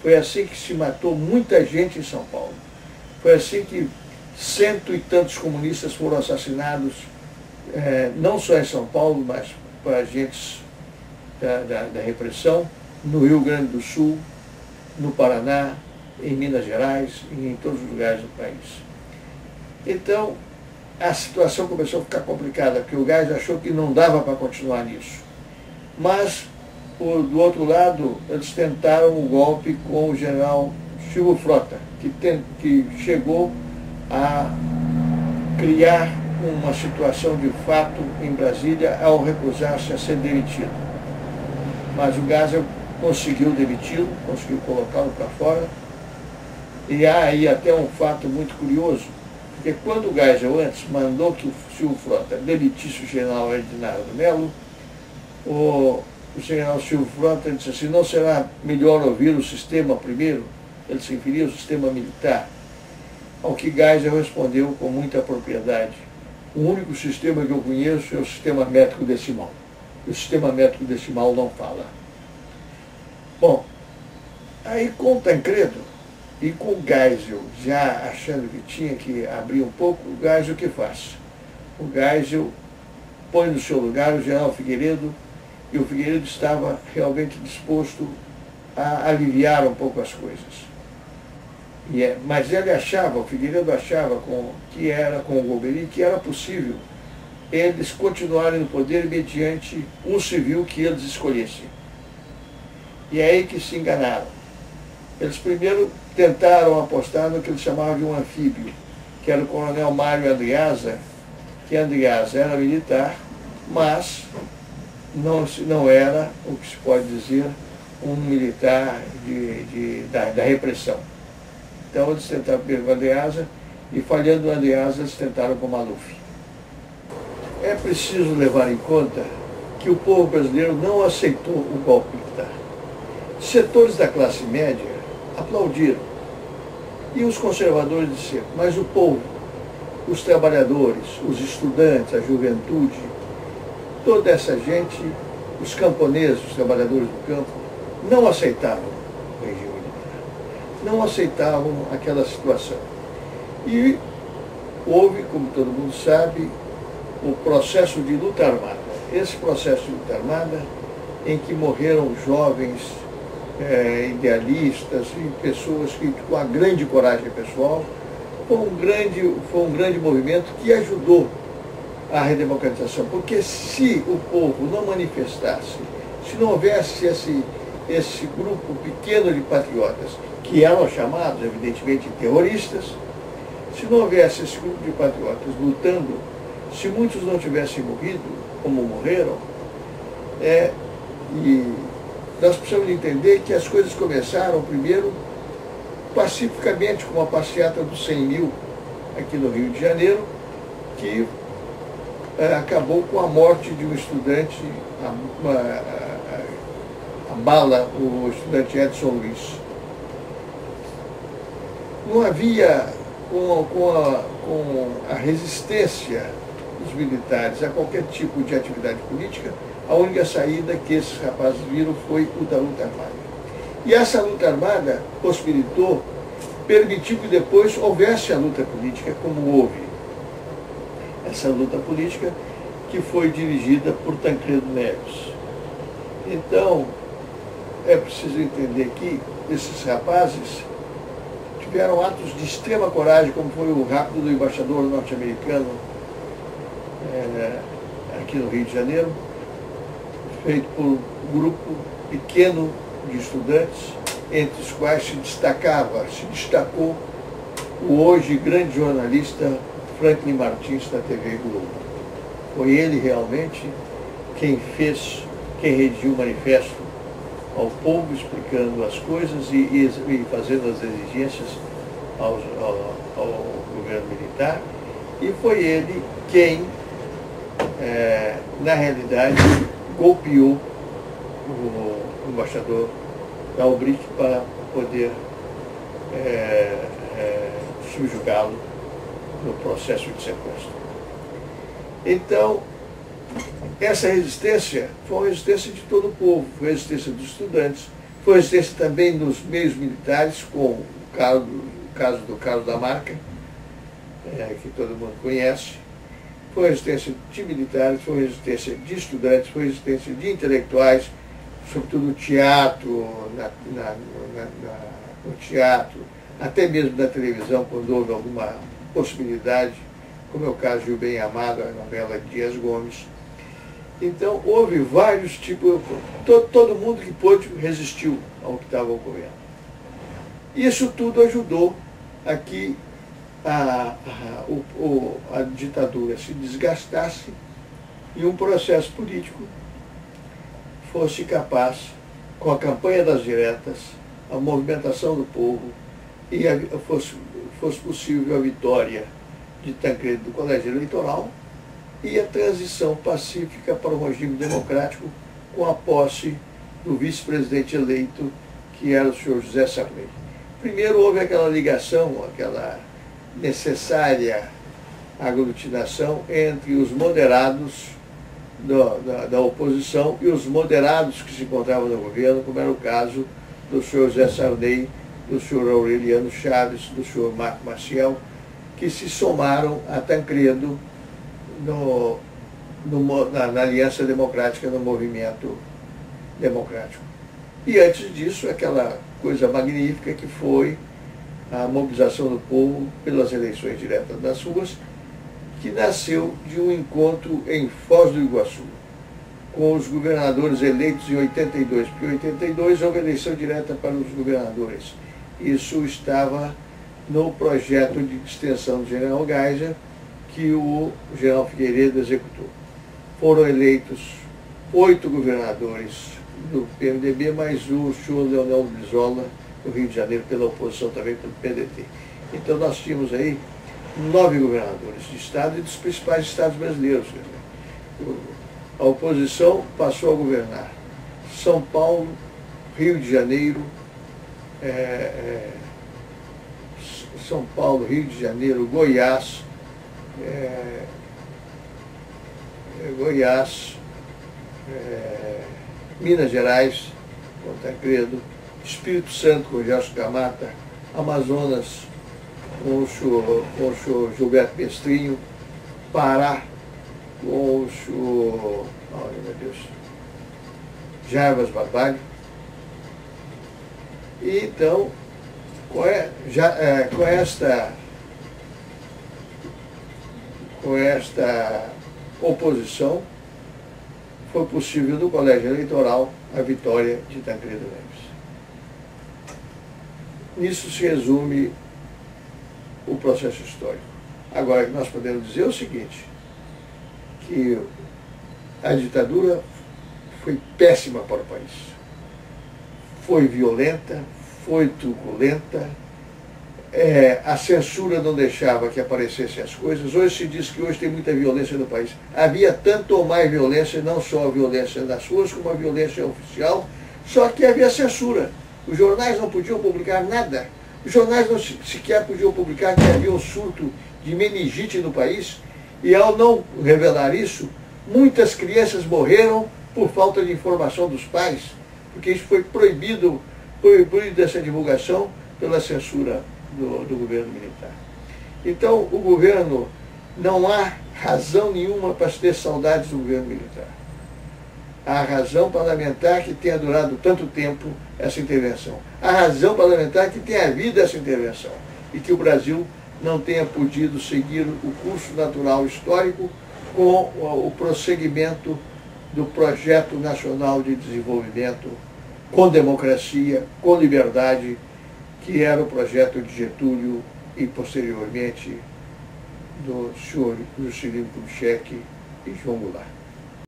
Foi assim que se matou muita gente em São Paulo. Foi assim que 100 e tantos comunistas foram assassinados, não só em São Paulo, mas por agentes da repressão, no Rio Grande do Sul, no Paraná, em Minas Gerais e em todos os lugares do país. Então, a situação começou a ficar complicada, porque o Geisel achou que não dava para continuar nisso. Mas, do outro lado, eles tentaram o golpe com o general Silvio Frota, que chegou a criar uma situação de fato em Brasília ao recusar-se a ser demitido. Mas o Geisel conseguiu demiti-lo, conseguiu colocá-lo para fora. E há aí até um fato muito curioso, porque quando o Geisel antes mandou que o Silvio Frota demitisse o general Edinardo Melo, o general Silvio Frota disse assim: não será melhor ouvir o sistema primeiro? Ele se referia ao sistema militar. Ao que Geisel respondeu com muita propriedade: o único sistema que eu conheço é o sistema métrico decimal. O sistema métrico decimal não fala. Bom, aí com o Tancredo e com o Geisel já achando que tinha que abrir um pouco, o Geisel o que faz? O Geisel põe no seu lugar o general Figueiredo, e o Figueiredo estava realmente disposto a aliviar um pouco as coisas. Mas ele achava, o Figueiredo achava que era com o Golbery, que era possível eles continuarem no poder mediante um civil que eles escolhessem. E é aí que se enganaram. Eles primeiro tentaram apostar no que eles chamavam de um anfíbio, que era o coronel Mário Andreasa, que Andreasa era militar, mas não era, o que se pode dizer, um militar da repressão. Então eles tentaram primeiro com o Andreasa, e falhando o Andreasa, eles tentaram com o Maluf. É preciso levar em conta que o povo brasileiro não aceitou o golpe militar. Setores da classe média aplaudiram, e os conservadores disseram, mas o povo, os trabalhadores, os estudantes, a juventude, toda essa gente, os camponeses, os trabalhadores do campo, não aceitavam o regime militar, não aceitavam aquela situação. E houve, como todo mundo sabe, o processo de luta armada. Esse processo de luta armada, em que morreram jovens idealistas e pessoas que, com a grande coragem pessoal, foi um grande movimento que ajudou a redemocratização. Porque se o povo não manifestasse, se não houvesse esse grupo pequeno de patriotas, que eram chamados, evidentemente, terroristas, se não houvesse esse grupo de patriotas lutando, se muitos não tivessem morrido, como morreram, e nós precisamos entender que as coisas começaram primeiro pacificamente, com a passeata dos 100 mil aqui no Rio de Janeiro, que acabou com a morte de um estudante, a bala, o estudante Edson Luiz. Não havia, com a resistência dos militares a qualquer tipo de atividade política, a única saída que esses rapazes viram foi o da luta armada. E essa luta armada permitiu que depois houvesse a luta política como houve. Essa luta política que foi dirigida por Tancredo Neves. Então, é preciso entender que esses rapazes tiveram atos de extrema coragem, como foi o rapto do embaixador norte-americano aqui no Rio de Janeiro, feito por um grupo pequeno de estudantes, entre os quais se destacou o hoje grande jornalista Franklin Martins da TV Globo. Foi ele realmente quem redigiu o manifesto ao povo, explicando as coisas e fazendo as exigências ao governo militar, e foi ele quem, na realidade, golpeou o embaixador Dalbrick para poder subjugá-lo no processo de sequestro. Então, essa resistência foi uma resistência de todo o povo, foi a resistência dos estudantes, Foi resistência também nos meios militares, com o caso do Carlos da Marca, que todo mundo conhece. Foi resistência de militares, foi resistência de estudantes, foi resistência de intelectuais, sobretudo no teatro, no teatro, até mesmo na televisão, quando houve alguma possibilidade, como é o caso de O Bem Amado, a novela de Dias Gomes. Então, houve vários tipos, todo mundo que pôde resistiu ao que estava ocorrendo. Isso tudo ajudou a que a ditadura se desgastasse e um processo político fosse capaz, com a campanha das diretas, a movimentação do povo, e fosse possível a vitória de Tancredo do Colégio Eleitoral e a transição pacífica para o regime democrático com a posse do vice-presidente eleito, que era o senhor José Sarney. Primeiro houve aquela ligação, aquela necessária aglutinação entre os moderados da oposição e os moderados que se encontravam no governo, como era o caso do senhor José Sarney, do senhor Aureliano Chaves, do senhor Marco Maciel, que se somaram a Tancredo na Aliança Democrática, no movimento democrático. E antes disso, aquela coisa magnífica que foi a mobilização do povo pelas eleições diretas das ruas, que nasceu de um encontro em Foz do Iguaçu, com os governadores eleitos em 82, porque em 82 houve eleição direta para os governadores. Isso estava no projeto de extensão do general Geisel, que o general Figueiredo executou. Foram eleitos 8 governadores do PMDB, mais o senhor Leonel Brizola, do Rio de Janeiro, pela oposição também, pelo PDT. Então nós tínhamos aí 9 governadores de estado e dos principais estados brasileiros. A oposição passou a governar São Paulo, Rio de Janeiro, São Paulo, Rio de Janeiro, Goiás, Minas Gerais, com Tancredo, Espírito Santo, com Gerson Camata, Amazonas, com o senhor Gilberto Mestrinho, Pará, com o senhor, meu Deus, Jarbas Barbalho. E então, com esta oposição, foi possível no Colégio Eleitoral a vitória de Tancredo Neves. Nisso se resume o processo histórico. Agora, o que nós podemos dizer é o seguinte, que a ditadura foi péssima para o país. Foi violenta, foi truculenta, a censura não deixava que aparecessem as coisas. Hoje se diz que hoje tem muita violência no país. Havia tanto ou mais violência, não só a violência nas ruas, como a violência oficial, só que havia censura. Os jornais não podiam publicar nada. Os jornais não sequer podiam publicar que havia um surto de meningite no país, e ao não revelar isso, muitas crianças morreram por falta de informação dos pais, porque isso foi proibido essa divulgação pela censura do governo militar. Então, o governo, não há razão nenhuma para se ter saudades do governo militar. Há razão parlamentar que tenha durado tanto tempo essa intervenção. Há razão parlamentar que tenha havido essa intervenção e que o Brasil não tenha podido seguir o curso natural histórico com o prosseguimento do projeto nacional de desenvolvimento com democracia, com liberdade, que era o projeto de Getúlio e, posteriormente, do senhor Juscelino Kubitschek e João Goulart.